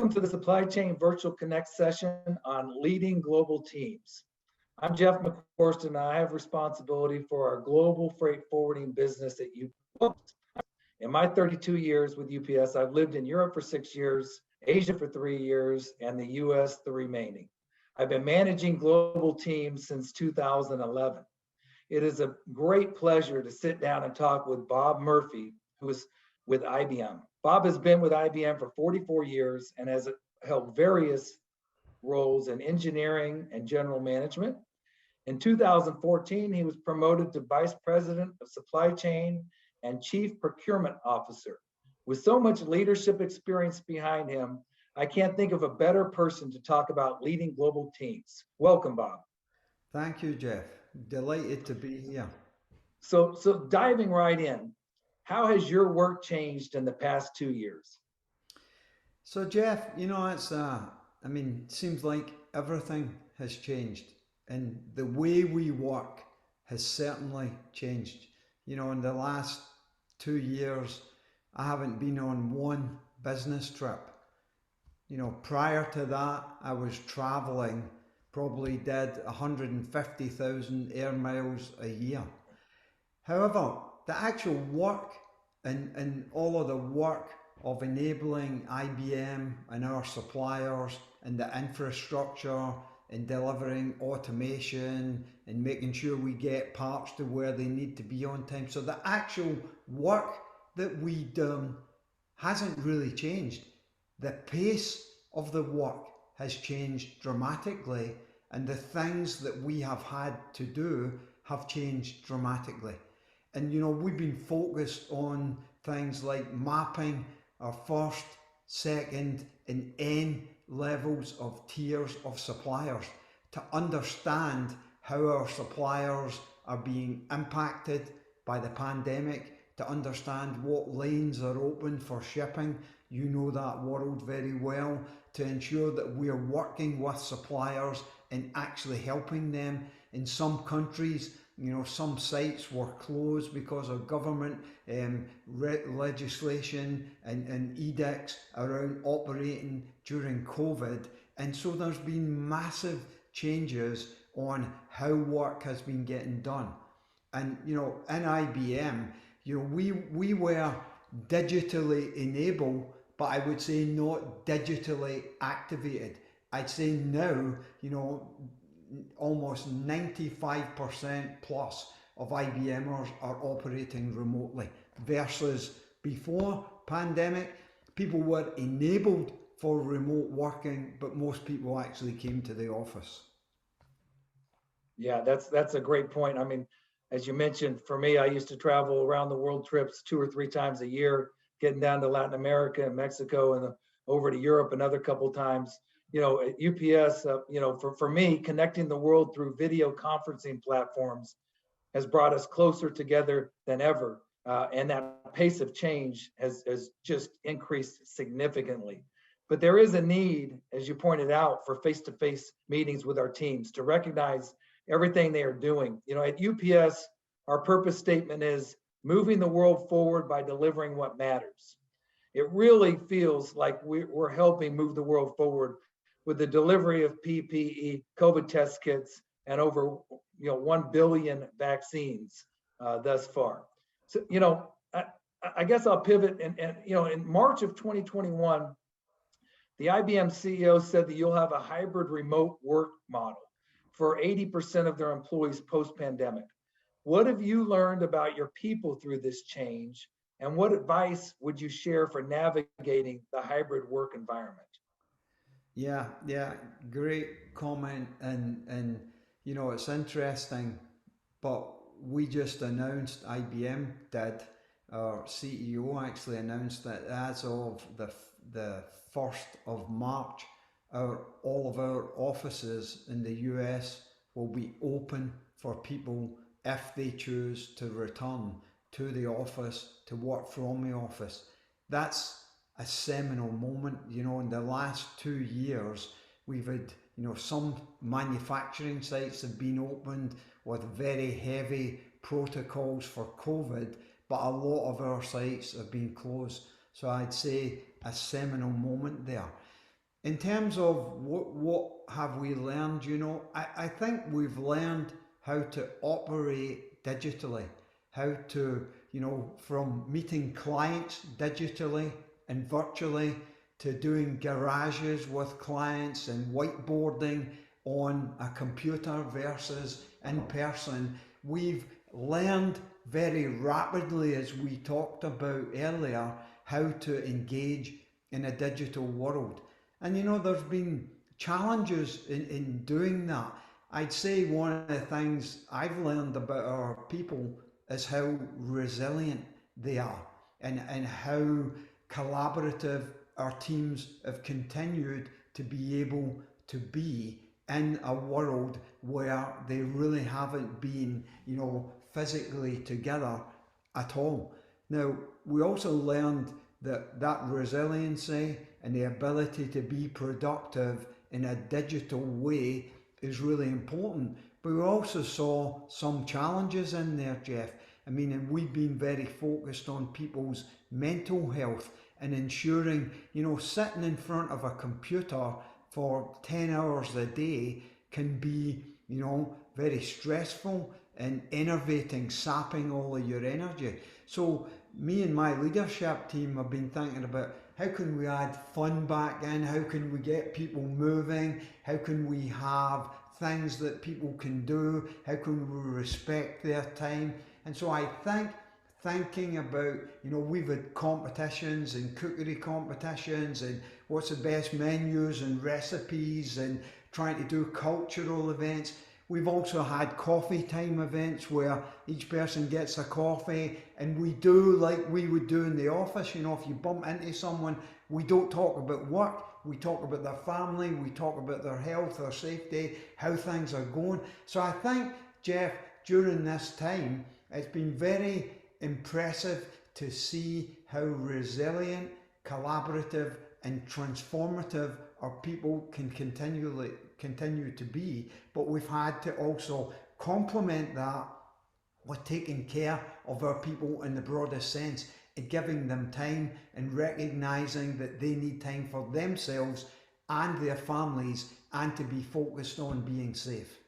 Welcome to the Supply Chain Virtual Connect session on leading global teams. I'm Jeff McCorstin, and I have responsibility for our global freight forwarding business at UPS. In my 32 years with UPS, I've lived in Europe for 6 years, Asia for 3 years, and the US the remaining. I've been managing global teams since 2011. It is a great pleasure to sit down and talk with Bob Murphy, who is with IBM. Bob has been with IBM for 44 years and has held various roles in engineering and general management. In 2014, he was promoted to Vice President of Supply Chain and Chief Procurement Officer. With so much leadership experience behind him, I can't think of a better person to talk about leading global teams. Welcome, Bob. Thank you, Jeff. Delighted to be here. So diving right in, how has your work changed in the past 2 years? So, Jeff, seems like everything has changed, and the way we work has certainly changed. In the last 2 years, I haven't been on one business trip. Prior to that, I was traveling, probably did 150,000 air miles a year. However, the actual work and all of the work of enabling IBM and our suppliers and the infrastructure and delivering automation and making sure we get parts to where they need to be on time. So the actual work that we do hasn't really changed. The pace of the work has changed dramatically, and the things that we have had to do have changed dramatically. And we've been focused on things like mapping our first, second, and N levels of tiers of suppliers to understand how our suppliers are being impacted by the pandemic, to understand what lanes are open for shipping. You know that world very well, to ensure that we are working with suppliers and actually helping them. In some countries, some sites were closed because of government legislation and edicts around operating during COVID. And so there's been massive changes on how work has been getting done. And, in IBM, we were digitally enabled, but I would say not digitally activated. I'd say now, almost 95% plus of IBMers are operating remotely versus before pandemic, people were enabled for remote working, but most people actually came to the office. Yeah, that's a great point. I mean, as you mentioned, for me, I used to travel around the world trips 2 or 3 times a year, getting down to Latin America and Mexico and over to Europe another couple times. At UPS, for me, connecting the world through video conferencing platforms has brought us closer together than ever. And that pace of change has just increased significantly. But there is a need, as you pointed out, for face-to-face meetings with our teams to recognize everything they are doing. At UPS, our purpose statement is moving the world forward by delivering what matters. It really feels like we're helping move the world forward with the delivery of PPE, COVID test kits, and over 1 billion vaccines thus far. So, I guess I'll pivot. And in March of 2021, the IBM CEO said that you'll have a hybrid remote work model for 80% of their employees post-pandemic. What have you learned about your people through this change? And what advice would you share for navigating the hybrid work environment? Yeah, great comment. And it's interesting, but we just announced, IBM did, our CEO actually announced that as of the 1st of March, all of our offices in the US will be open for people if they choose to return to the office, to work from the office. That's a seminal moment. In the last 2 years, we've had, some manufacturing sites have been opened with very heavy protocols for COVID, but a lot of our sites have been closed. So I'd say a seminal moment there. in terms of what have we learned, I think we've learned how to operate digitally, how to, from meeting clients digitally and virtually to doing garages with clients and whiteboarding on a computer versus in person. We've learned very rapidly, as we talked about earlier, how to engage in a digital world. And there's been challenges in doing that. I'd say one of the things I've learned about our people is how resilient they are, and how collaborative our teams have continued to be able to be in a world where they really haven't been, physically together at all. Now, we also learned that resiliency and the ability to be productive in a digital way is really important. But we also saw some challenges in there, Jeff. And we've been very focused on people's mental health and ensuring, sitting in front of a computer for 10 hours a day can be, very stressful and enervating, sapping all of your energy. So me and my leadership team have been thinking about how can we add fun back in, how can we get people moving, how can we have things that people can do, how can we respect their time. And so I think thinking about, we've had competitions and cookery competitions and what's the best menus and recipes and trying to do cultural events. We've also had coffee time events where each person gets a coffee, and we do like we would do in the office. If you bump into someone, we don't talk about work, we talk about their family, we talk about their health, their safety, how things are going. So I think, Jeff, during this time, it's been very impressive to see how resilient, collaborative and transformative our people can continue to be, but we've had to also complement that with taking care of our people in the broadest sense and giving them time and recognizing that they need time for themselves and their families and to be focused on being safe.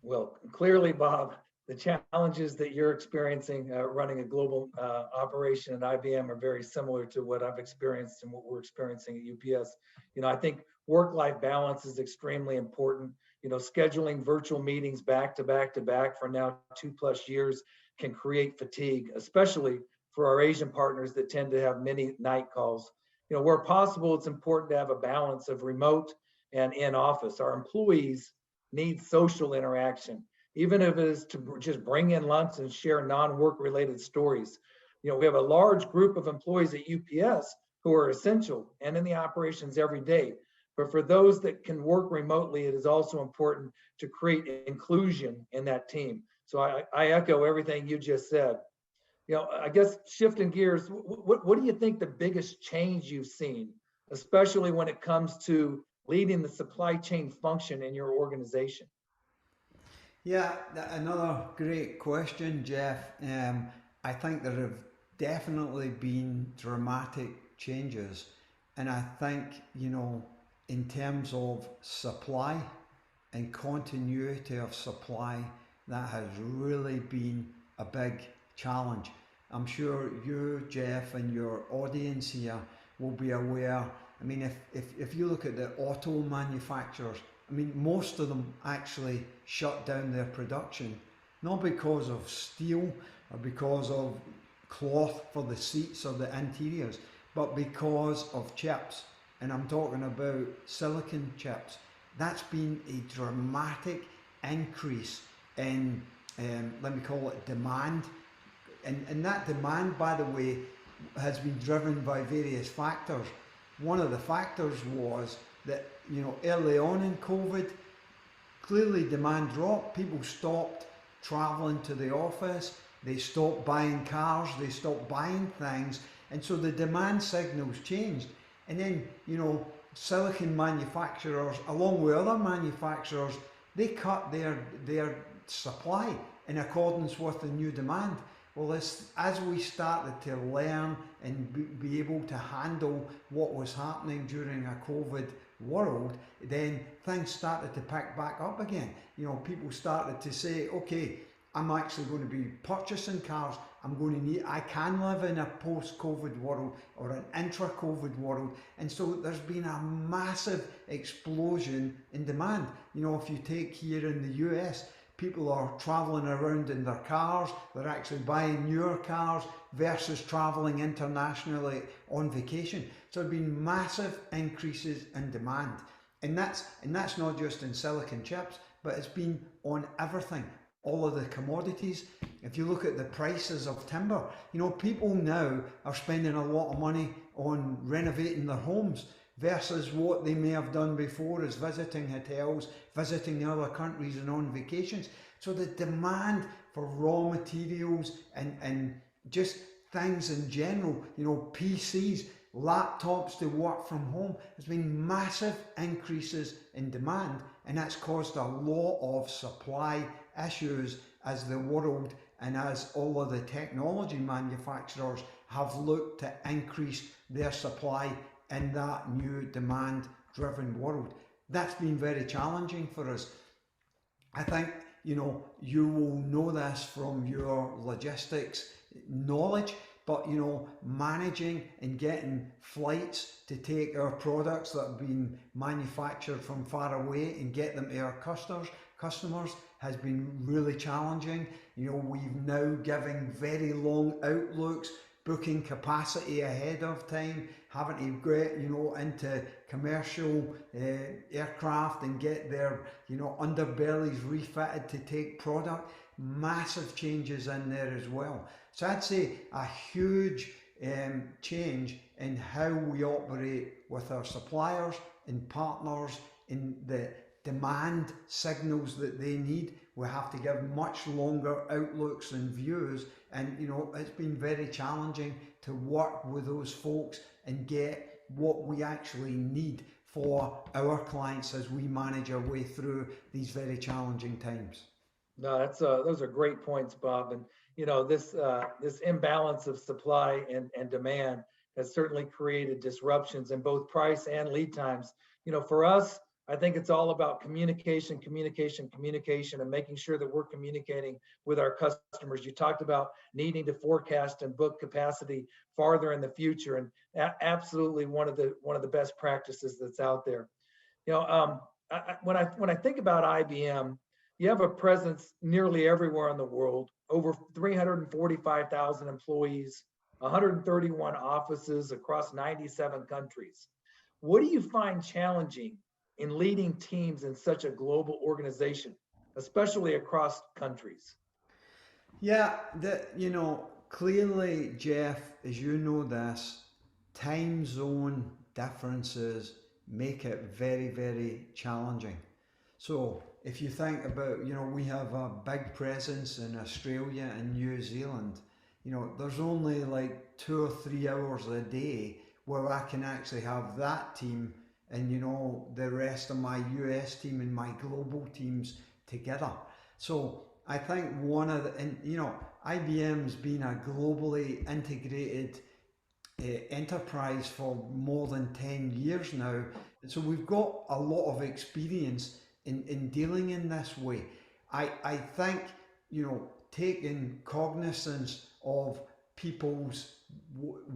Well, clearly, Bob, the challenges that you're experiencing running a global operation at IBM are very similar to what I've experienced and what we're experiencing at UPS. I think work-life balance is extremely important. Scheduling virtual meetings back to back to back for now 2+ years can create fatigue, especially for our Asian partners that tend to have many night calls. Where possible, it's important to have a balance of remote and in office. Our employees need social interaction, even if it is to just bring in lunch and share non-work related stories. We have a large group of employees at UPS who are essential and in the operations every day. But for those that can work remotely, it is also important to create inclusion in that team. So I echo everything you just said. I guess shifting gears, what do you think the biggest change you've seen, especially when it comes to leading the supply chain function in your organization? Yeah, another great question, Jeff. I think there have definitely been dramatic changes. And I think, in terms of supply and continuity of supply, that has really been a big challenge. I'm sure you, Jeff, and your audience here will be aware. If you look at the auto manufacturers, most of them actually shut down their production, not because of steel or because of cloth for the seats or the interiors, but because of chips. And I'm talking about silicon chips. That's been a dramatic increase in, let me call it, demand. And that demand, by the way, has been driven by various factors. One of the factors was that, early on in COVID, clearly demand dropped. People stopped traveling to the office. They stopped buying cars. They stopped buying things. And so the demand signals changed. And then, silicon manufacturers, along with other manufacturers, they cut their supply in accordance with the new demand. Well, as we started to learn and be able to handle what was happening during a COVID world, then things started to pick back up again. You know, people started to say, okay, I'm actually going to be purchasing cars. I'm going to need, I can live in a post-COVID world or an intra-COVID world. And so there's been a massive explosion in demand. You know, if you take here in the US, people are traveling around in their cars. They're actually buying newer cars versus traveling internationally on vacation. So there have been massive increases in demand. And that's not just in silicon chips, but it's been on everything, all of the commodities. If you look at the prices of timber, you know, people now are spending a lot of money on renovating their homes versus what they may have done before as visiting hotels, visiting other countries and on vacations. So the demand for raw materials and just things in general, you know, PCs, laptops to work from home, has been massive increases in demand, and that's caused a lot of supply issues as the world and as all of the technology manufacturers have looked to increase their supply in that new demand driven world. That's been very challenging for us. I think, you know, you will know this from your logistics knowledge, but you know, managing and getting flights to take our products that have been manufactured from far away and get them to our customers has been really challenging. You know, we've now given very long outlooks, booking capacity ahead of time, having to get, you know, into commercial aircraft and get their, you know, underbellies refitted to take product. Massive changes in there as well. So I'd say a huge change in how we operate with our suppliers and partners, in the demand signals that they need. We have to give much longer outlooks and views, and you know, it's been very challenging to work with those folks and get what we actually need for our clients as we manage our way through these very challenging times. No, those are great points, Bob. And you know, this imbalance of supply and demand has certainly created disruptions in both price and lead times. You know, for us, I think it's all about communication, communication, communication, and making sure that we're communicating with our customers. You talked about needing to forecast and book capacity farther in the future, and absolutely one of the best practices that's out there. You know, when I think about IBM, you have a presence nearly everywhere in the world, over 345,000 employees, 131 offices across 97 countries. What do you find challenging in leading teams in such a global organization, especially across countries? Yeah, you know, clearly, Jeff, as you know this, time zone differences make it very, very challenging. So if you think about, you know, we have a big presence in Australia and New Zealand. You know, there's only like 2 or 3 hours a day where I can actually have that team and, you know, the rest of my US team and my global teams together. So I think one of the, and you know, IBM's been a globally integrated enterprise for more than 10 years now. And so we've got a lot of experience in dealing in this way. I think, you know, taking cognizance of people's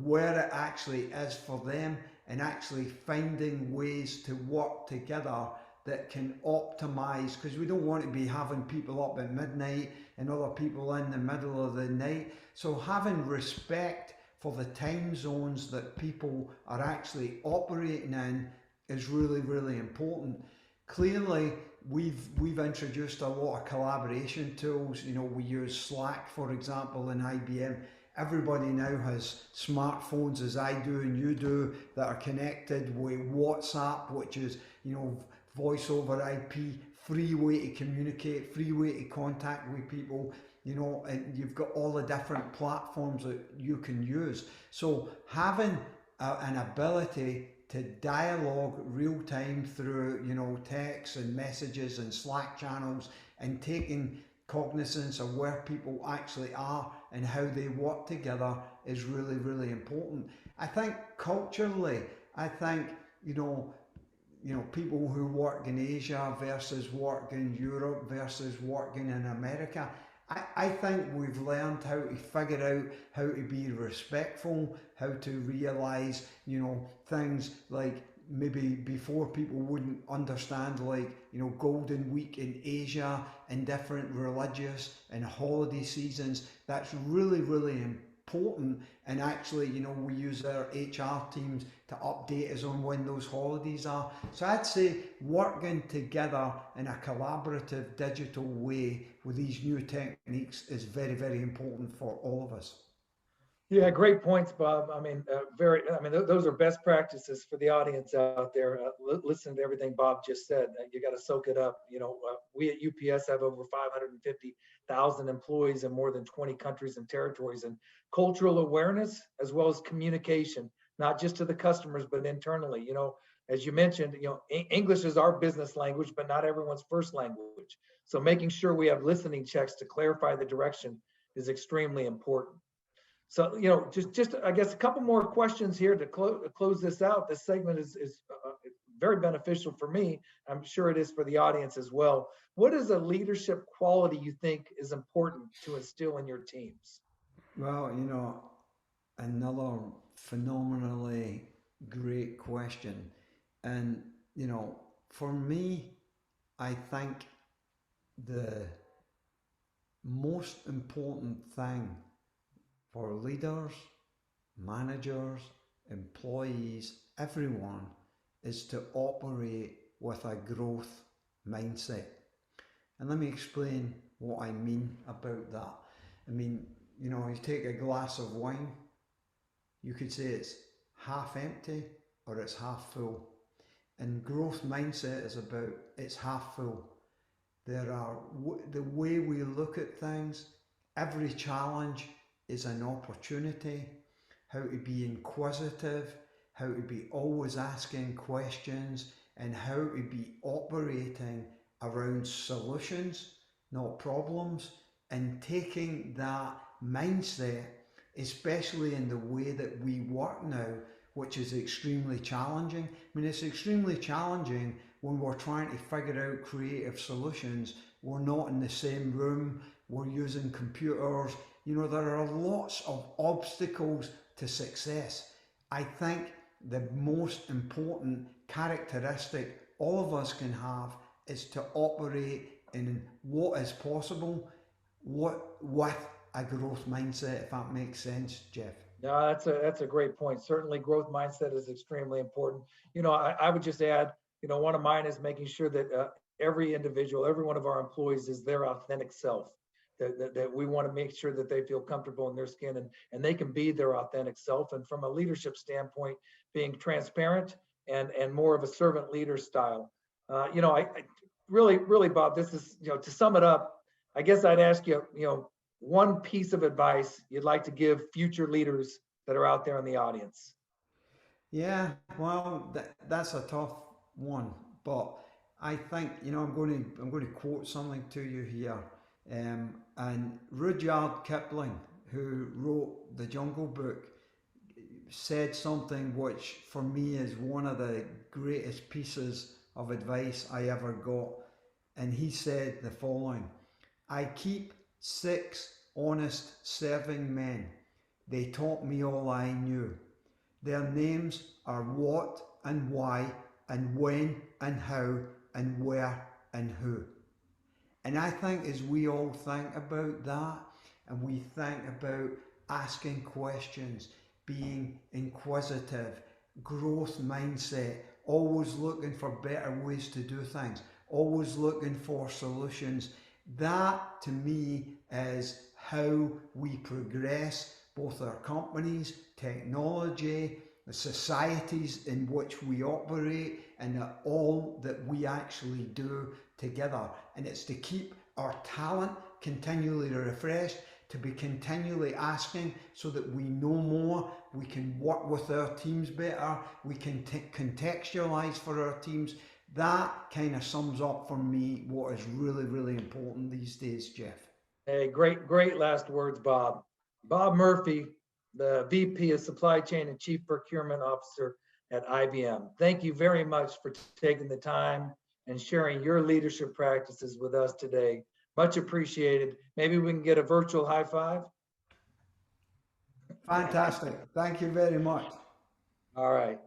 where it actually is for them and actually finding ways to work together that can optimize, because we don't want to be having people up at midnight and other people in the middle of the night. So having respect for the time zones that people are actually operating in is really, really important. Clearly, we've introduced a lot of collaboration tools. You know, we use Slack, for example, in IBM. Everybody now has smartphones, as I do and you do, that are connected with WhatsApp, which is, you know, voice over IP, free way to communicate, free way to contact with people, you know, and you've got all the different platforms that you can use. So having an ability to dialogue real time through, you know, texts and messages and Slack channels, and taking cognizance of where people actually are and how they work together is really, really important. I think culturally, I think, you know, people who work in Asia versus work in Europe versus working in America. I think we've learned how to figure out how to be respectful, how to realize, things like maybe before people wouldn't understand, like, Golden Week in Asia and different religious and holiday seasons. That's really, really important. And actually, we use our HR teams to update us on when those holidays are. So I'd say working together in a collaborative digital way with these new techniques is very, very important for all of us. Yeah, great points, Bob. I mean, those are best practices for the audience out there. Listen to everything Bob just said. You got to soak it up. We at UPS have over 550,000 employees in more than 20 countries and territories, and cultural awareness as well as communication, not just to the customers, but internally. As you mentioned, English is our business language, but not everyone's first language. So making sure we have listening checks to clarify the direction is extremely important. So, just I guess a couple more questions here to close this out. This segment is very beneficial for me. I'm sure it is for the audience as well. What is a leadership quality you think is important to instill in your teams? Well, another phenomenally great question. And, for me, I think the most important thing for leaders, managers, employees, everyone is to operate with a growth mindset. And let me explain what I mean about that. I mean, you take a glass of wine, you could say it's half empty or it's half full. And growth mindset is about it's half full. The way we look at things, every challenge is an opportunity, how to be inquisitive, how to be always asking questions, and how to be operating around solutions, not problems, and taking that mindset, especially in the way that we work now, which is extremely challenging. I mean, it's extremely challenging when we're trying to figure out creative solutions. We're not in the same room, we're using computers. There are lots of obstacles to success. I think the most important characteristic all of us can have is to operate in what is possible, with a growth mindset, if that makes sense, Jeff. No, that's a great point. Certainly, growth mindset is extremely important. I would just add, one of mine is making sure that every individual, every one of our employees is their authentic self. That we want to make sure that they feel comfortable in their skin and they can be their authentic self. And from a leadership standpoint, being transparent and more of a servant leader style. I really, Bob, this is, to sum it up, I guess I'd ask you, one piece of advice you'd like to give future leaders that are out there in the audience. Yeah, well, that's a tough one, but I think I'm going to quote something to you here, and Rudyard Kipling, who wrote the Jungle Book, said something which for me is one of the greatest pieces of advice I ever got, and he said the following: "I keep 6 honest serving men. They taught me all I knew. Their names are what and why and when and how and where and who." And I think as we all think about that and we think about asking questions, being inquisitive, growth mindset, always looking for better ways to do things, always looking for solutions, that to me is how we progress both our companies, technology, the societies in which we operate, and all that we actually do together. And it's to keep our talent continually refreshed, to be continually asking so that we know more, we can work with our teams better, we can contextualize for our teams. That kind of sums up for me what is really, really important these days, Jeff. Hey, great last words, Bob. Bob Murphy, the VP of Supply Chain and Chief Procurement Officer at IBM. Thank you very much for taking the time and sharing your leadership practices with us today. Much appreciated. Maybe we can get a virtual high five. Fantastic. Thank you very much. All right.